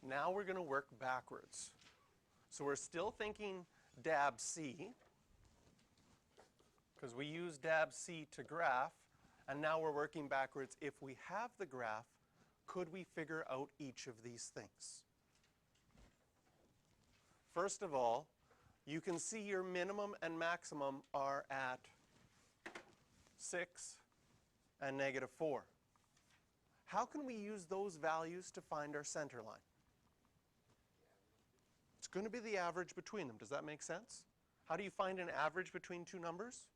Now we're going to work backwards. So we're still thinking DAB C, because we use DAB C to graph, and now we're working backwards. If we have the graph, could we figure out each of these things? First of all, you can see your minimum and maximum are at 6 and -4. How can we use those values to find our center line? It's going to be the average between them. Does that make sense? How do you find an average between two numbers?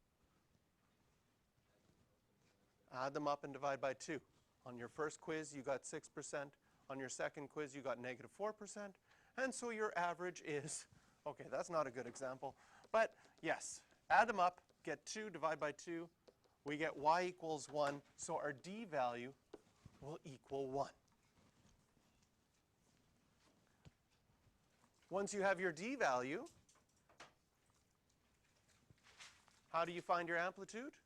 Add them up and divide by 2. On your first quiz, you got 6%. On your second quiz, you got -4%. And so your average is, okay, that's not a good example. But yes, add them up, get 2, divide by 2. We get y equals 1. So our d value will equal 1. Once you have your d value, how do you find your amplitude?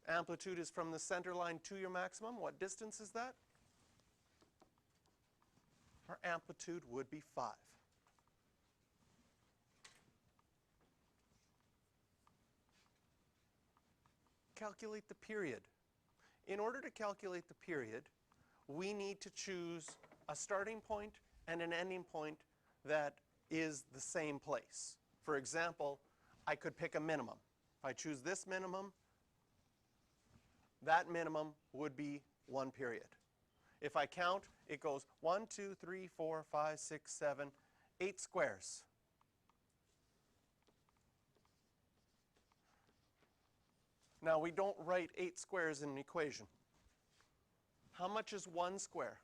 Amplitude is from the center line to your maximum. What distance is that? Our amplitude would be 5. Calculate the period. In order to calculate the period, we need to choose a starting point and an ending point that is the same place. For example, I could pick a minimum. If I choose this minimum, that minimum would be 1 period. If I count, it goes 1, 2, 3, 4, 5, 6, 7, 8 squares. Now, we don't write 8 squares in an equation. How much is 1 square?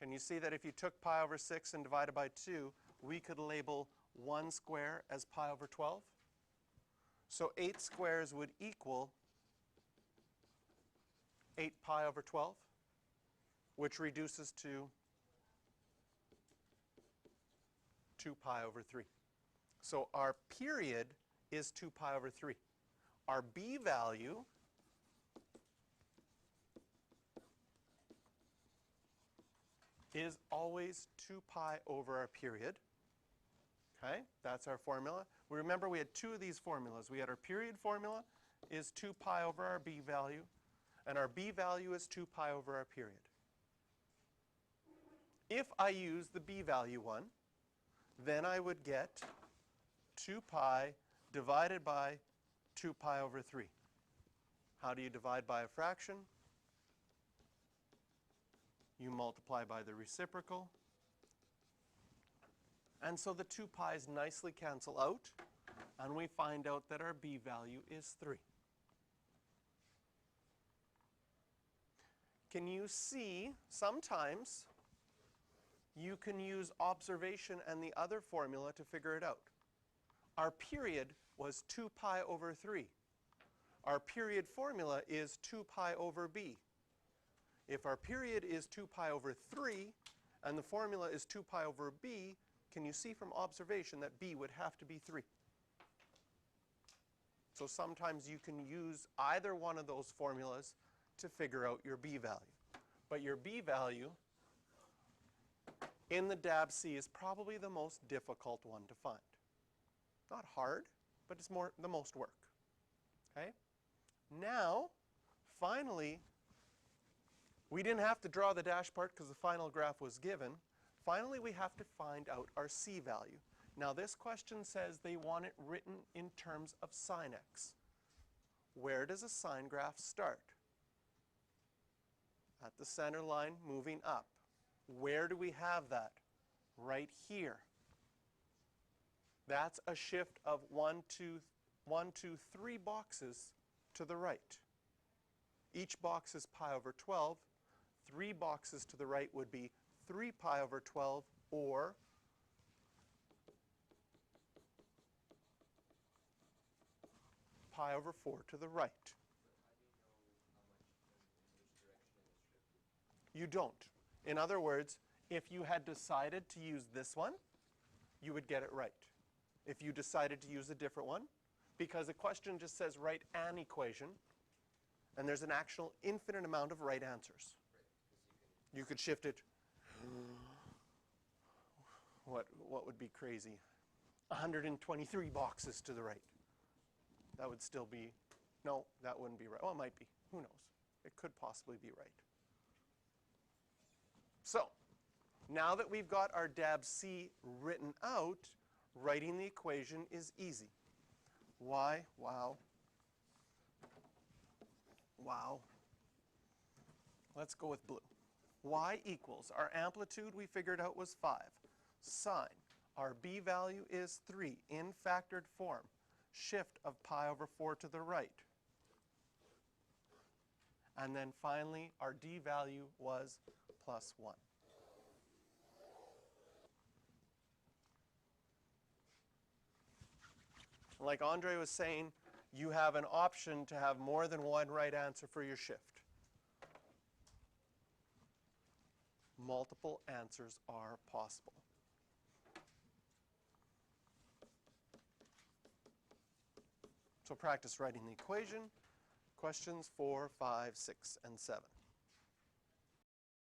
Can you see that if you took pi over 6 and divided by 2, we could label 1 square as pi over 12? So 8 squares would equal 8 pi over 12, which reduces to 2 pi over 3. So our period is 2 pi over 3. Our b value is always 2 pi over our period. Okay, that's our formula. We remember we had 2 of these formulas. We had our period formula is 2 pi over our b value, and our b value is 2 pi over our period. If I use the b value one, then I would get 2 pi divided by 2 pi over 3. How do you divide by a fraction? You multiply by the reciprocal. And so the 2 pi's nicely cancel out, and we find out that our b value is 3. Can you see sometimes you can use observation and the other formula to figure it out? Our period was 2 pi over 3. Our period formula is 2 pi over b. If our period is 2 pi over 3 and the formula is 2 pi over b, can you see from observation that b would have to be 3? So sometimes you can use either one of those formulas to figure out your b value. But your b value in the DAB-C is probably the most difficult one to find. Not hard, but it's the most work. Okay? Now, finally, we didn't have to draw the dash part because the final graph was given. Finally, we have to find out our c value. Now, this question says they want it written in terms of sine x. Where does a sine graph start? At the center line, moving up. Where do we have that? Right here. That's a shift of 1, 2, 3 boxes to the right. Each box is pi over 12. 3 boxes to the right would be 3 pi over 12, or pi over 4 to the right. You don't. In other words, if you had decided to use this one, you would get it right. If you decided to use a different one, because the question just says write an equation, and there's an actual infinite amount of right answers. You could shift it. What would be crazy? 123 boxes to the right. That would still be, no, that wouldn't be right. Well, it might be. Who knows? It could possibly be right. So, now that we've got our DAB-C written out, writing the equation is easy. Y, wow. Let's go with blue. Y equals, our amplitude we figured out was 5. Sine, our B value is 3 in factored form. Shift of pi over 4 to the right. And then finally, our D value was plus 1. Like Andre was saying, you have an option to have more than one right answer for your shift. Multiple answers are possible. So practice writing the equation. Questions 4, 5, 6, and 7.